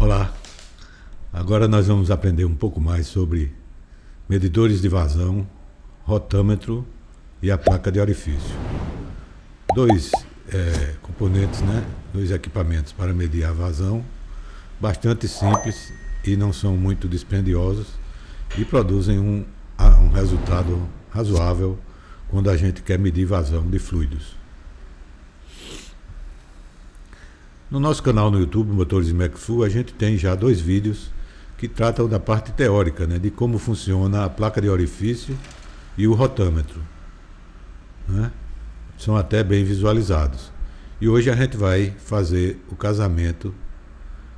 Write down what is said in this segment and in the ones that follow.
Olá, agora nós vamos aprender um pouco mais sobre medidores de vazão, rotâmetro e a placa de orifício. Dois componentes, dois equipamentos para medir a vazão, bastante simples e não são muito dispendiosos e produzem um resultado razoável quando a gente quer medir vazão de fluidos. No nosso canal no YouTube, Motores de McFull, a gente tem já 2 vídeos que tratam da parte teórica, de como funciona a placa de orifício e o rotâmetro. São até bem visualizados. E hoje a gente vai fazer o casamento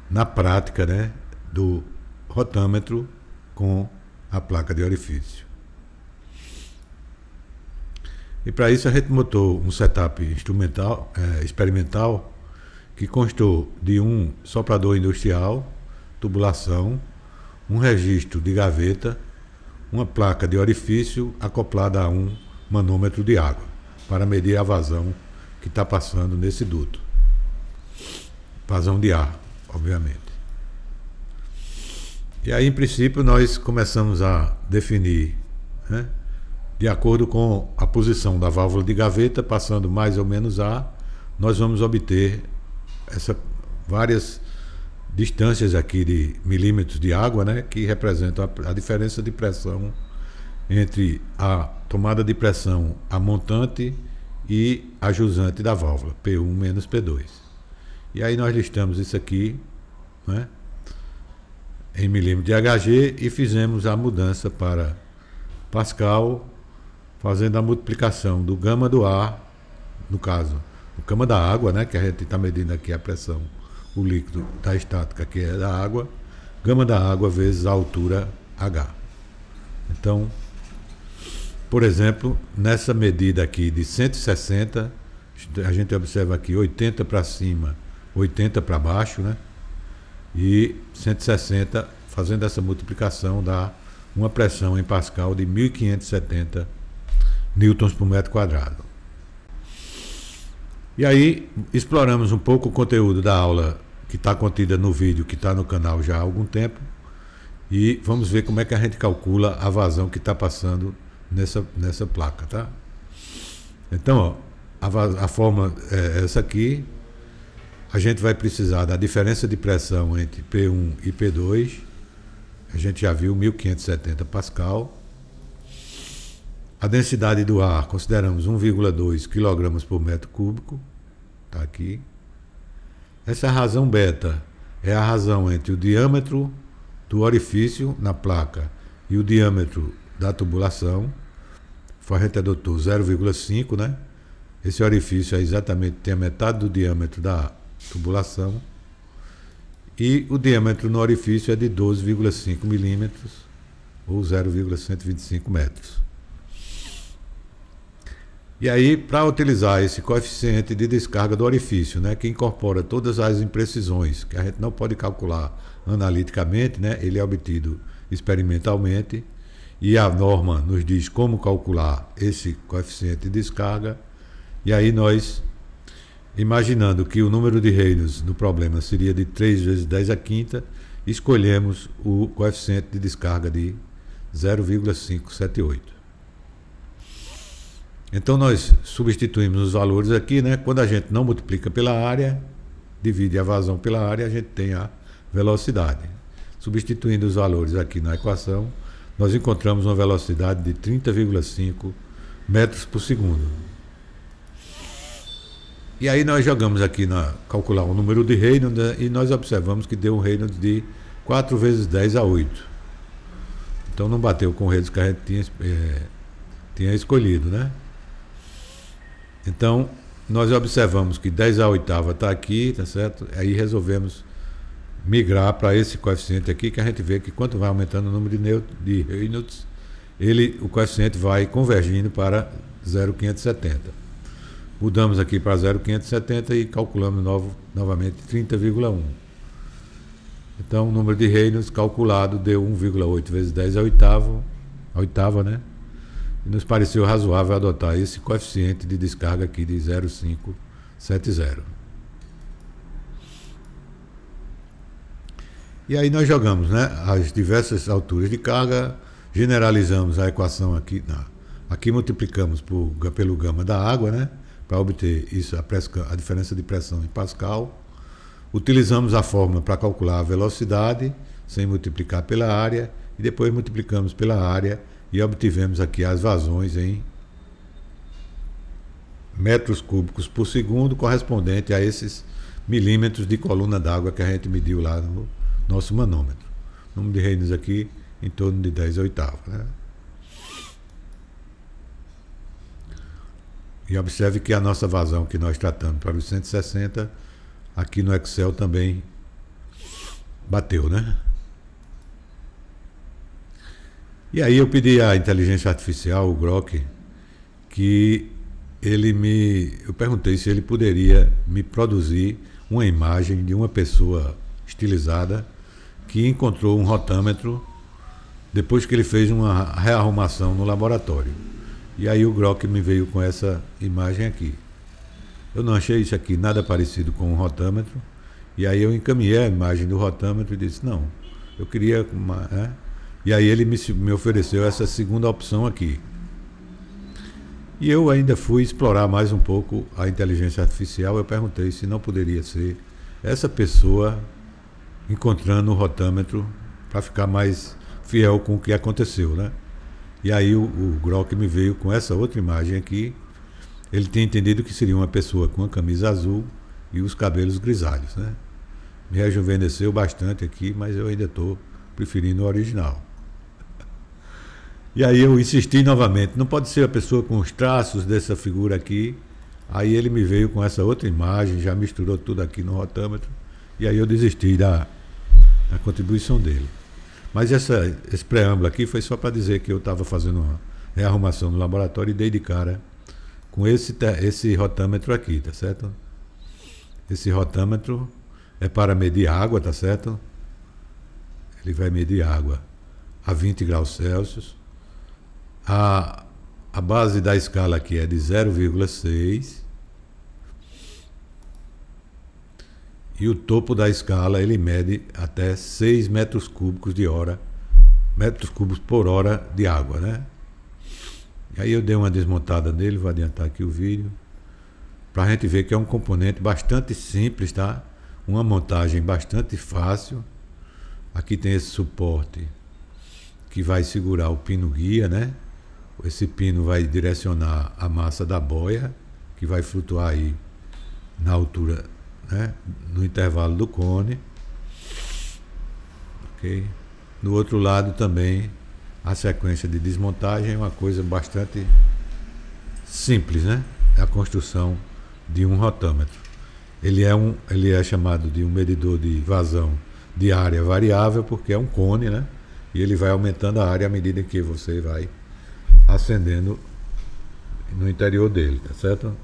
na prática, do rotâmetro com a placa de orifício. E para isso a gente montou um setup experimental que constou de um soprador industrial, tubulação, um registro de gaveta, uma placa de orifício acoplada a um manômetro de água, para medir a vazão que está passando nesse duto. Vazão de ar, obviamente. E aí, em princípio, nós começamos a definir, de acordo com a posição da válvula de gaveta, passando mais ou menos ar, nós vamos obter várias distâncias aqui de milímetros de água, que representam a diferença de pressão entre a tomada de pressão a montante e a jusante da válvula, P1 menos P2. E aí nós listamos isso aqui, em milímetros de Hg e fizemos a mudança para Pascal, fazendo a multiplicação do gama do ar, no caso, o gama da água, que a gente está medindo aqui a pressão, o líquido da estática, que é da água, gama da água vezes a altura H. Então, por exemplo, nessa medida aqui de 160, a gente observa aqui 80 para cima, 80 para baixo, e 160, fazendo essa multiplicação, dá uma pressão em Pascal de 1570 newtons por metro quadrado. E aí, exploramos um pouco o conteúdo da aula que está contida no vídeo que está no canal já há algum tempo e vamos ver como é que a gente calcula a vazão que está passando nessa placa, tá? Então, a fórmula é essa aqui. A gente vai precisar da diferença de pressão entre P1 e P2. A gente já viu 1570 Pascal. A densidade do ar, consideramos 1,2 kg por metro cúbico. Está aqui. Essa razão beta é a razão entre o diâmetro do orifício na placa e o diâmetro da tubulação. A gente adotou 0,5, Esse orifício tem a metade do diâmetro da tubulação. E o diâmetro no orifício é de 12,5 milímetros, ou 0,125 metros. E aí, para utilizar esse coeficiente de descarga do orifício, que incorpora todas as imprecisões, que a gente não pode calcular analiticamente, ele é obtido experimentalmente, e a norma nos diz como calcular esse coeficiente de descarga, e aí nós, imaginando que o número de Reynolds no problema seria de 3 vezes 10 à quinta, escolhemos o coeficiente de descarga de 0,578. Então nós substituímos os valores aqui, quando a gente não multiplica pela área, divide a vazão pela área, a gente tem a velocidade. Substituindo os valores aqui na equação, nós encontramos uma velocidade de 30,5 metros por segundo. E aí nós jogamos aqui calcular o número de Reynolds, e nós observamos que deu um Reynolds de 4 vezes 10 a 8. Então não bateu com o Reynolds que a gente tinha escolhido, Então, nós observamos que 10 a oitava está aqui, tá certo? Aí resolvemos migrar para esse coeficiente aqui, que a gente vê que quanto vai aumentando o número de Reynolds, o coeficiente vai convergindo para 0,570. Mudamos aqui para 0,570 e calculamos novamente 30,1. Então, o número de Reynolds calculado deu 1,8 vezes 10 a oitava, e nos pareceu razoável adotar esse coeficiente de descarga aqui de 0,570. E aí nós jogamos, né, as diversas alturas de carga, generalizamos a equação aqui. Aqui multiplicamos pelo gama da água, né, para obter isso, a diferença de pressão em Pascal. Utilizamos a fórmula para calcular a velocidade, sem multiplicar pela área, e depois multiplicamos pela área e obtivemos aqui as vazões em metros cúbicos por segundo, correspondente a esses milímetros de coluna d'água que a gente mediu lá no nosso manômetro. O número de Reynolds aqui em torno de 10/8, né? E observe que a nossa vazão que nós tratamos para os 160, aqui no Excel também bateu, né? E aí eu pedi à inteligência artificial, o Grok, que eu perguntei se ele poderia me produzir uma imagem de uma pessoa estilizada que encontrou um rotâmetro depois que ele fez uma rearrumação no laboratório. E aí o Grok me veio com essa imagem aqui. Eu não achei isso aqui nada parecido com um rotâmetro, e aí eu encaminhei a imagem do rotâmetro e disse, não, eu queria uma... E aí ele me ofereceu essa segunda opção aqui. E eu ainda fui explorar mais um pouco a inteligência artificial. Eu perguntei se não poderia ser essa pessoa encontrando o rotâmetro para ficar mais fiel com o que aconteceu, né? E aí o Grok me veio com essa outra imagem aqui. Ele tinha entendido que seria uma pessoa com a camisa azul e os cabelos grisalhos, né? Me rejuvenesceu bastante aqui, mas eu ainda estou preferindo o original. E aí eu insisti novamente, não pode ser a pessoa com os traços dessa figura aqui. Aí ele me veio com essa outra imagem, já misturou tudo aqui no rotâmetro, e aí eu desisti da contribuição dele. Mas esse preâmbulo aqui foi só para dizer que eu estava fazendo uma rearrumação no laboratório e dei de cara com esse rotâmetro aqui, tá certo? Esse rotâmetro é para medir água, tá certo? Ele vai medir água a 20 graus Celsius. A base da escala aqui é de 0,6 e o topo da escala ele mede até 6 metros cúbicos por hora de água, né? E aí eu dei uma desmontada nele, vou adiantar aqui o vídeo, para a gente ver que é um componente bastante simples, tá? Uma montagem bastante fácil. Aqui tem esse suporte que vai segurar o pino guia, né? Esse pino vai direcionar a massa da boia, que vai flutuar aí na altura, né? No intervalo do cone. Ok? Do outro lado também a sequência de desmontagem é uma coisa bastante simples, né? É a construção de um rotâmetro. Ele é chamado de um medidor de vazão de área variável, porque é um cone, né? E ele vai aumentando a área à medida que você vai acendendo no interior dele, tá certo?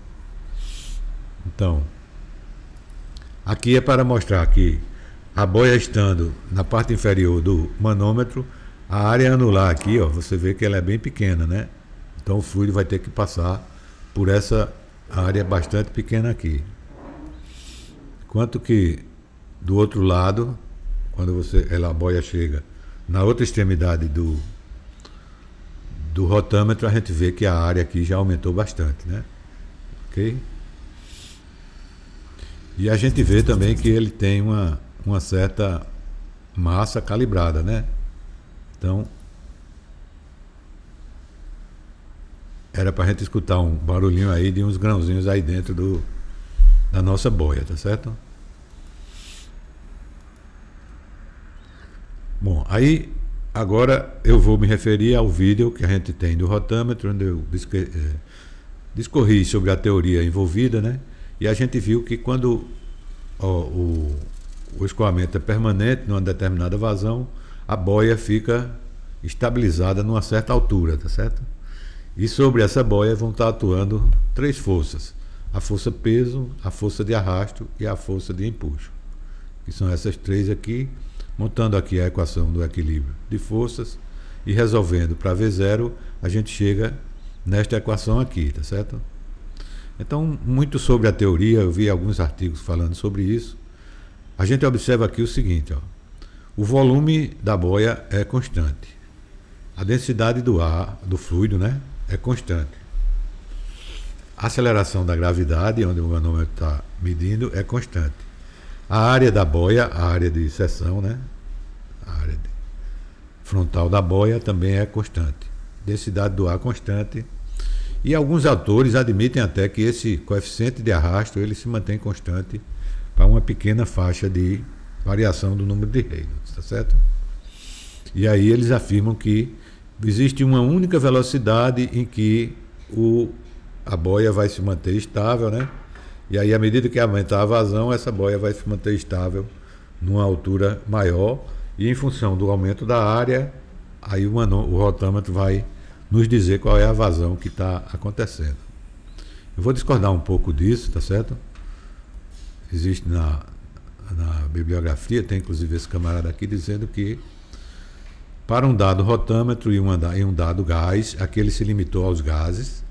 Então, aqui é para mostrar que a boia estando na parte inferior do manômetro, a área anular aqui, ó, você vê que ela é bem pequena, né? Então o fluido vai ter que passar por essa área bastante pequena aqui. Enquanto que do outro lado, quando a boia chega na outra extremidade do rotâmetro, a gente vê que a área aqui já aumentou bastante, né? Ok? E a gente vê também que ele tem uma certa massa calibrada, né? Então, era para a gente escutar um barulhinho aí de uns grãozinhos aí dentro da nossa boia, tá certo? Bom, aí agora eu vou me referir ao vídeo que a gente tem do rotâmetro, onde eu discorri sobre a teoria envolvida, né? E a gente viu que quando o escoamento é permanente numa determinada vazão, a boia fica estabilizada numa certa altura, tá certo? E sobre essa boia vão estar atuando 3 forças: a força peso, a força de arrasto e a força de empuxo, que são essas 3 aqui. Montando aqui a equação do equilíbrio de forças e resolvendo para V0, a gente chega nesta equação aqui, tá certo? Então, muito sobre a teoria, eu vi alguns artigos falando sobre isso. A gente observa aqui o seguinte, ó. O volume da boia é constante. A densidade do ar, do fluido, né, é constante. A aceleração da gravidade, onde o manômetro está medindo, é constante. A área da boia, a área de seção, né, a área frontal da boia também é constante. Densidade do ar constante. E alguns autores admitem até que esse coeficiente de arrasto ele se mantém constante para uma pequena faixa de variação do número de Reynolds, tá certo? E aí eles afirmam que existe uma única velocidade em que a boia vai se manter estável, né? E aí, à medida que aumentar a vazão, essa boia vai se manter estável numa altura maior. E em função do aumento da área, aí o rotâmetro vai nos dizer qual é a vazão que está acontecendo. Eu vou discordar um pouco disso, tá certo? Existe na bibliografia, tem inclusive esse camarada aqui dizendo que para um dado rotâmetro e um dado gás, aqui ele se limitou aos gases,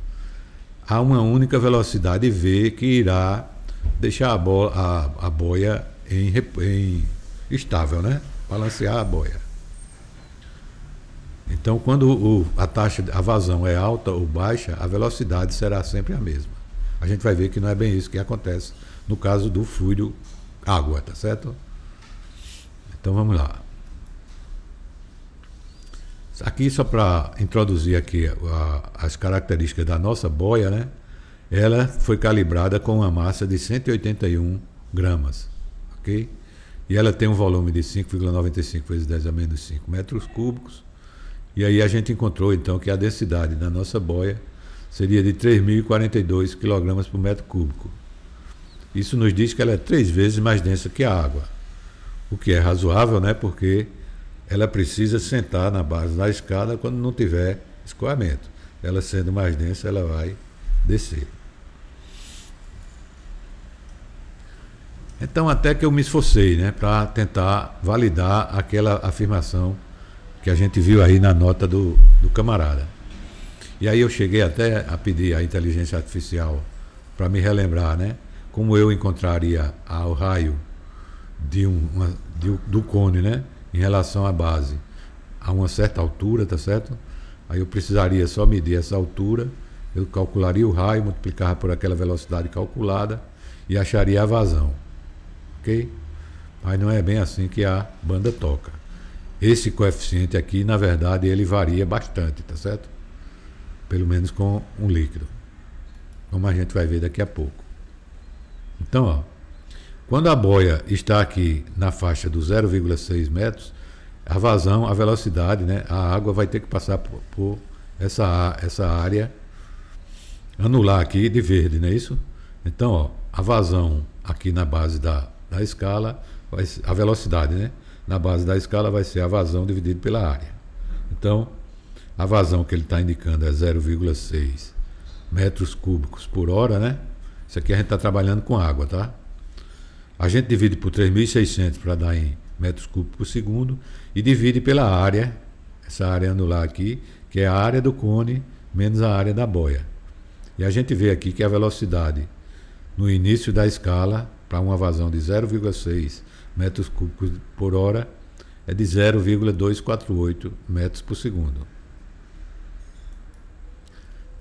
há uma única velocidade V que irá deixar a boia em estável, né? Balancear a boia. Então, quando a vazão é alta ou baixa, a velocidade será sempre a mesma. A gente vai ver que não é bem isso que acontece no caso do fluido água, tá certo? Então vamos lá. Aqui só para introduzir aqui as características da nossa boia, né? Ela foi calibrada com uma massa de 181 gramas, ok? E ela tem um volume de 5,95 vezes 10 a menos 5 metros cúbicos. E aí a gente encontrou então que a densidade da nossa boia seria de 3.042 kg por metro cúbico. Isso nos diz que ela é 3 vezes mais densa que a água, o que é razoável, né? Porque ela precisa sentar na base da escada quando não tiver escoamento. Ela sendo mais densa, ela vai descer. Então, até que eu me esforcei, né, para tentar validar aquela afirmação que a gente viu aí na nota do camarada. E aí eu cheguei até a pedir à inteligência artificial para me relembrar, né, como eu encontraria o raio do cone, né, em relação à base a uma certa altura, tá certo? Aí eu precisaria só medir essa altura, eu calcularia o raio, multiplicava por aquela velocidade calculada e acharia a vazão, ok? Mas não é bem assim que a banda toca. Esse coeficiente aqui, na verdade, ele varia bastante, tá certo? Pelo menos com um líquido, como a gente vai ver daqui a pouco. Então, ó, quando a boia está aqui na faixa dos 0,6 metros, a vazão, a velocidade, né, a água vai ter que passar por essa área anular aqui de verde, não é isso? Então, ó, a vazão aqui na base da escala, a velocidade, né, na base da escala vai ser a vazão dividido pela área. Então, a vazão que ele está indicando é 0,6 metros cúbicos por hora, né? Isso aqui a gente está trabalhando com água, tá? A gente divide por 3.600 para dar em metros cúbicos por segundo e divide pela área, essa área anular aqui, que é a área do cone menos a área da boia. E a gente vê aqui que a velocidade no início da escala, para uma vazão de 0,6 metros cúbicos por hora, é de 0,248 metros por segundo.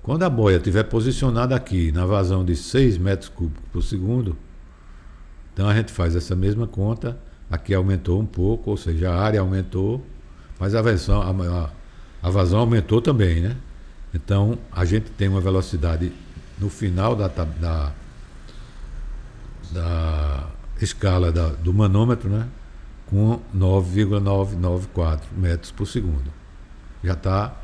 Quando a boia estiver posicionada aqui na vazão de 6 metros cúbicos por segundo, então a gente faz essa mesma conta, aqui aumentou um pouco, ou seja, a área aumentou, mas a vazão aumentou também, né? Então a gente tem uma velocidade no final da escala do manômetro, né, com 9,994 metros por segundo. Já está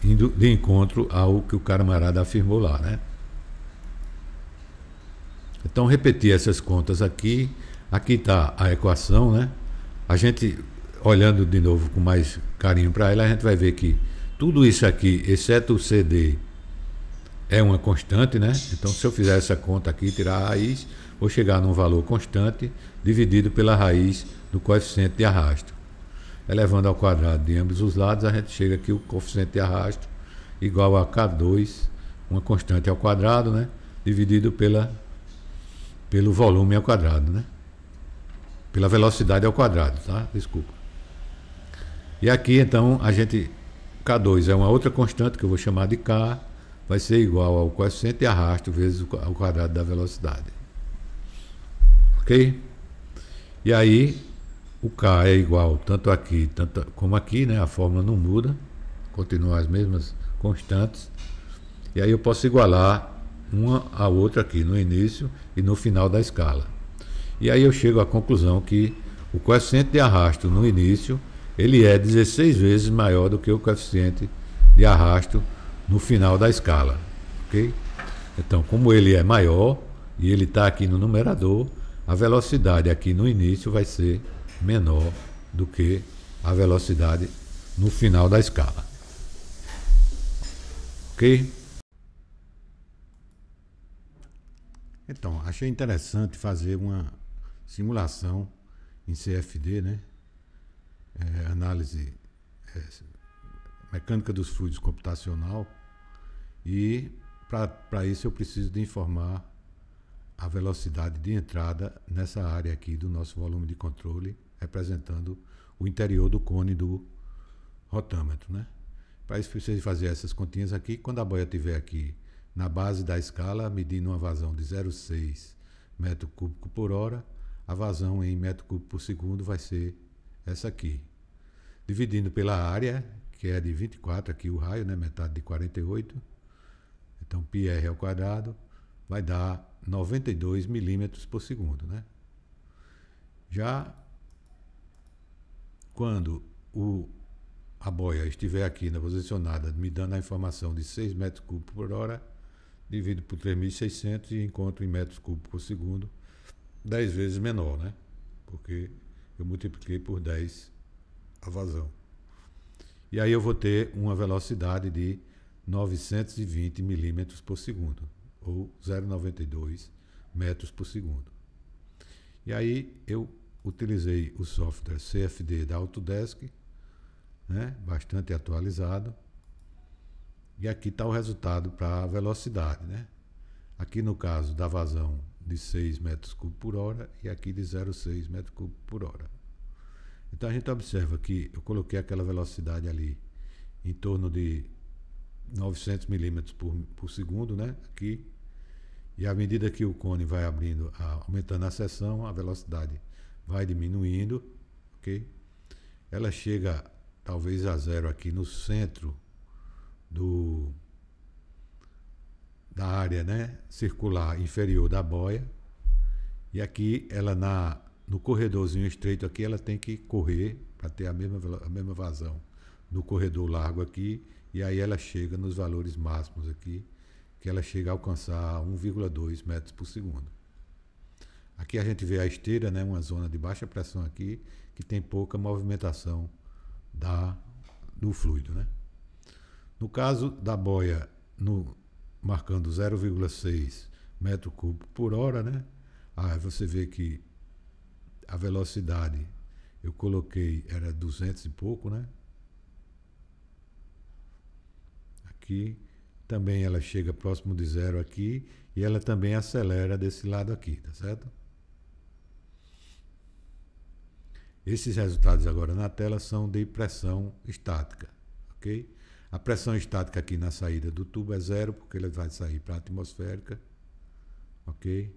indo de encontro ao que o camarada afirmou lá, né? Então, repetir essas contas aqui. Aqui está a equação, né? A gente, olhando de novo com mais carinho para ela, a gente vai ver que tudo isso aqui, exceto o CD, é uma constante, né? Então, se eu fizer essa conta aqui, tirar a raiz, vou chegar num valor constante dividido pela raiz do coeficiente de arrasto. Elevando ao quadrado de ambos os lados, a gente chega aqui o coeficiente de arrasto igual a K2, uma constante ao quadrado, né? Dividido pelo volume ao quadrado, né? pela velocidade ao quadrado, tá? Desculpa. E aqui, então, K2 é uma outra constante que eu vou chamar de K, vai ser igual ao coeficiente de arrasto vezes ao quadrado da velocidade. Ok? E aí, o K é igual tanto aqui como aqui, né? A fórmula não muda, continuam as mesmas constantes. E aí eu posso igualar uma a outra aqui no início e no final da escala. E aí eu chego à conclusão que o coeficiente de arrasto no início, ele é 16 vezes maior do que o coeficiente de arrasto no final da escala. Ok? Então, como ele é maior e ele está aqui no numerador, a velocidade aqui no início vai ser menor do que a velocidade no final da escala. Ok? Então, achei interessante fazer uma simulação em CFD, né? Análise mecânica dos fluidos computacional, e para isso eu preciso de informar a velocidade de entrada nessa área aqui do nosso volume de controle, representando o interior do cone do rotâmetro, né? Para isso preciso fazer essas continhas aqui. Quando a boia estiver aqui na base da escala, medindo uma vazão de 0,6 metro cúbico por hora, a vazão em metro cúbico por segundo vai ser essa aqui. Dividindo pela área, que é de 24, aqui o raio, né, metade de 48, então πr ao quadrado vai dar 92 milímetros por segundo, né? Já quando a boia estiver aqui posicionada, me dando a informação de 6 metros cúbicos por hora, divido por 3.600 e encontro em metros cúbicos por segundo 10 vezes menor, né? Porque eu multipliquei por 10 a vazão. E aí eu vou ter uma velocidade de 920 milímetros por segundo, ou 0,92 metros por segundo. E aí eu utilizei o software CFD da Autodesk, né, bastante atualizado. E aqui está o resultado para a velocidade, né? Aqui no caso da vazão de 6 metros cúbicos por hora e aqui de 0,6 metros cúbicos por hora. Então a gente observa que eu coloquei aquela velocidade ali em torno de 900 milímetros por segundo, né? Aqui. E à medida que o cone vai abrindo, aumentando a seção, a velocidade vai diminuindo, ok? Ela chega talvez a zero aqui no centro da área, né, circular inferior da boia. E aqui ela no corredorzinho estreito aqui, ela tem que correr para ter a mesma vazão do corredor largo aqui, e aí ela chega nos valores máximos aqui, que ela chega a alcançar 1,2 metros por segundo. Aqui a gente vê a esteira, né, uma zona de baixa pressão aqui, que tem pouca movimentação do fluido, né? No caso da boia, marcando 0,6 metro cúbico por hora, né? Você vê que a velocidade eu coloquei era 200 e pouco, né? Aqui também ela chega próximo de zero aqui e ela também acelera desse lado aqui, tá certo? Esses resultados agora na tela são de pressão estática, ok? A pressão estática aqui na saída do tubo é zero, porque ele vai sair para a atmosférica, ok?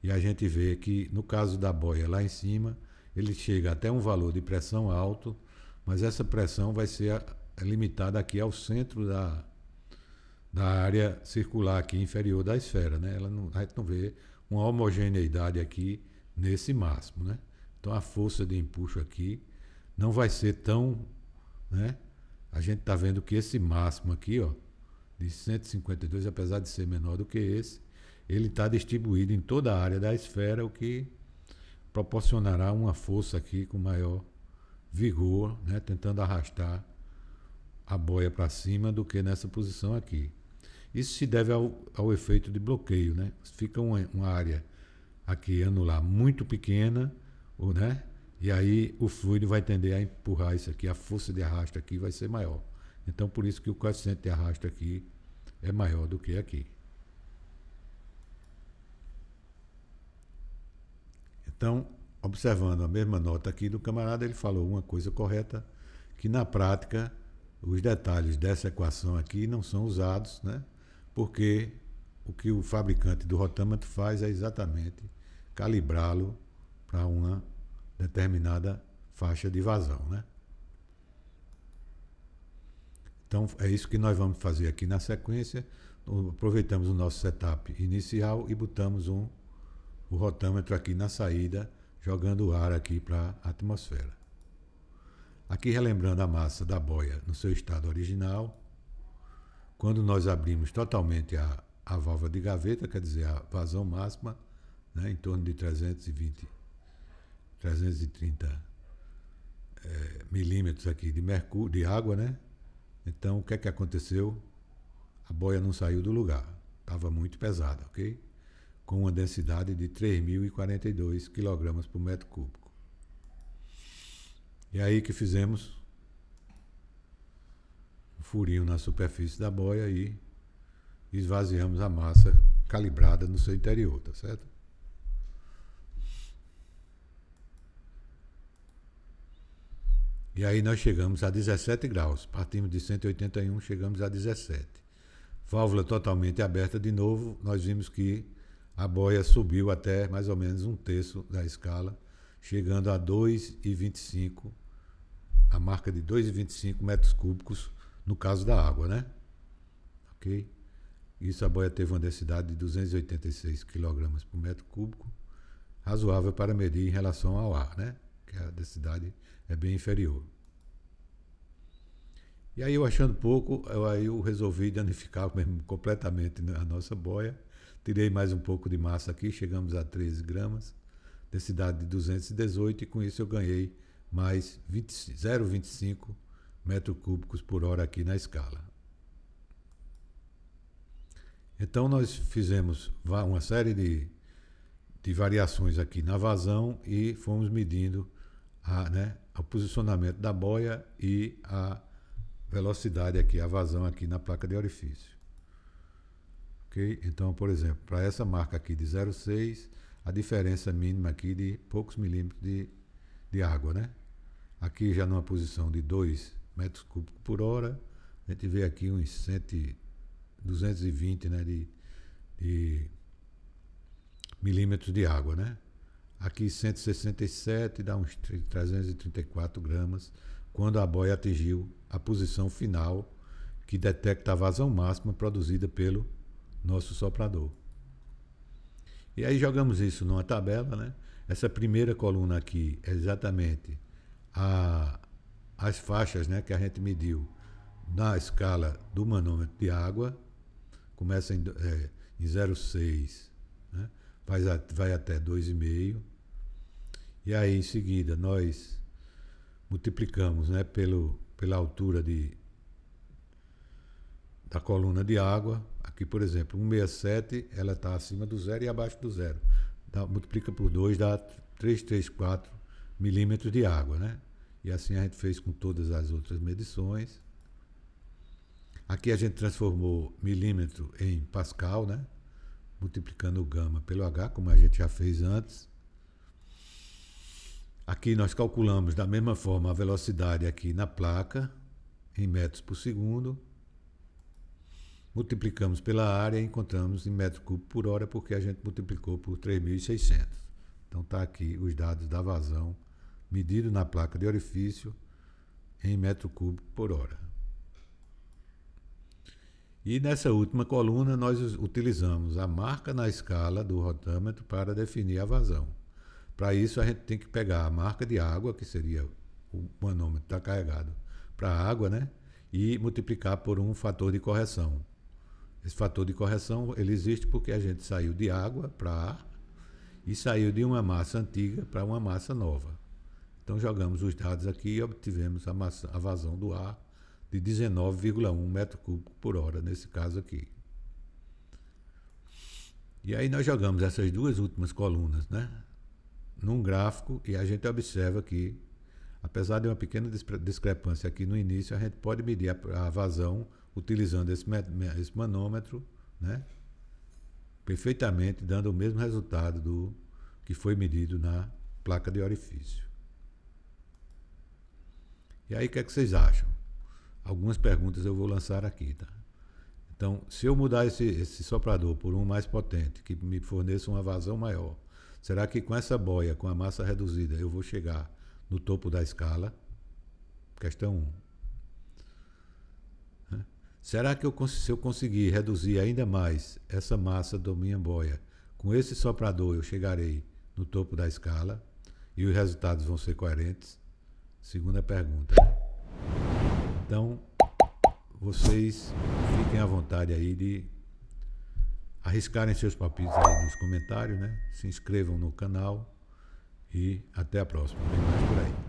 E a gente vê que no caso da boia lá em cima, ele chega até um valor de pressão alto, mas essa pressão vai ser limitada aqui ao centro da área circular aqui inferior da esfera, né? A gente não vê uma homogeneidade aqui nesse máximo, né? Então a força de empuxo aqui não vai ser tão, né? A gente está vendo que esse máximo aqui, ó, de 152, apesar de ser menor do que esse, ele está distribuído em toda a área da esfera, o que proporcionará uma força aqui com maior vigor, né? Tentando arrastar a boia para cima do que nessa posição aqui. Isso se deve ao efeito de bloqueio, né? Fica uma área aqui anular muito pequena, né? E aí o fluido vai tender a empurrar isso aqui, a força de arrasto aqui vai ser maior. Então por isso que o coeficiente de arrasto aqui é maior do que aqui. Então observando a mesma nota aqui do camarada, ele falou uma coisa correta, que na prática os detalhes dessa equação aqui não são usados, né? Porque o que o fabricante do rotâmetro faz é exatamente calibrá-lo para uma determinada faixa de vazão, né? Então é isso que nós vamos fazer aqui na sequência. Aproveitamos o nosso setup inicial e botamos o rotâmetro aqui na saída, jogando o ar aqui para a atmosfera. Aqui relembrando a massa da boia no seu estado original, quando nós abrimos totalmente a válvula de gaveta, quer dizer, a vazão máxima, né, em torno de 330 milímetros aqui de mercúrio, de água, né? Então, o que é que aconteceu? A boia não saiu do lugar, estava muito pesada, ok? Com uma densidade de 3.042 kg por metro cúbico. E aí que fizemos um furinho na superfície da boia e esvaziamos a massa calibrada no seu interior, tá certo? E aí nós chegamos a 17 graus, partimos de 181, chegamos a 17. Válvula totalmente aberta de novo, nós vimos que a boia subiu até mais ou menos um terço da escala, chegando a 2,25, a marca de 2,25 metros cúbicos no caso da água, né? Ok? Isso, a boia teve uma densidade de 286 kg por metro cúbico, razoável para medir em relação ao ar, né? Que a densidade é bem inferior. E aí eu achando pouco, eu resolvi danificar mesmo completamente a nossa boia. Tirei mais um pouco de massa aqui, chegamos a 13 gramas, densidade de 218, e com isso eu ganhei mais 0,25 metros cúbicos por hora aqui na escala. Então nós fizemos uma série de variações aqui na vazão e fomos medindo o posicionamento da boia e a velocidade aqui, a vazão aqui na placa de orifício. Ok? Então, por exemplo, para essa marca aqui de 0,6, a diferença mínima aqui de poucos milímetros de água, né? Aqui já numa posição de 2 metros cúbicos por hora, a gente vê aqui uns 220, né, de milímetros de água, né? Aqui 167 dá uns 334 gramas, quando a boia atingiu a posição final que detecta a vazão máxima produzida pelo nosso soprador. E aí jogamos isso numa tabela, né? Essa primeira coluna aqui é exatamente as faixas, né, que a gente mediu na escala do manômetro de água. Começa em 0,6, né? Vai até 2,5. E aí em seguida nós multiplicamos, né, pela altura da coluna de água. Aqui, por exemplo, 167, ela está acima do zero e abaixo do zero. Multiplica por 2, dá 334 milímetros de água, né? E assim a gente fez com todas as outras medições. Aqui a gente transformou milímetro em pascal, né? Multiplicando o gama pelo H, como a gente já fez antes. Aqui nós calculamos da mesma forma a velocidade aqui na placa, em metros por segundo. Multiplicamos pela área e encontramos em metro cúbico por hora, porque a gente multiplicou por 3.600. Então está aqui os dados da vazão, medido na placa de orifício, em metro cúbico por hora. E nessa última coluna nós utilizamos a marca na escala do rotâmetro para definir a vazão. Para isso a gente tem que pegar a marca de água, que seria o manômetro está carregado para a água, né? E multiplicar por um fator de correção. Esse fator de correção ele existe porque a gente saiu de água para ar e saiu de uma massa antiga para uma massa nova. Então jogamos os dados aqui e obtivemos a vazão do ar de 19,1 metro cúbico por hora, nesse caso aqui. E aí nós jogamos essas duas últimas colunas, né, num gráfico, e a gente observa que, apesar de uma pequena discrepância aqui no início, a gente pode medir a vazão utilizando esse manômetro, né, perfeitamente, dando o mesmo resultado do que foi medido placa de orifício. E aí, o que é que vocês acham? Algumas perguntas eu vou lançar aqui, tá? Então, se eu mudar esse soprador por um mais potente, que me forneça uma vazão maior, será que com essa boia, com a massa reduzida, eu vou chegar no topo da escala? Questão 1. Será que se eu conseguir reduzir ainda mais essa massa da minha boia, com esse soprador eu chegarei no topo da escala e os resultados vão ser coerentes? Segunda pergunta. Então, vocês fiquem à vontade aí de arriscarem seus palpites aí nos comentários, né? Se inscrevam no canal e até a próxima. Vem mais por aí.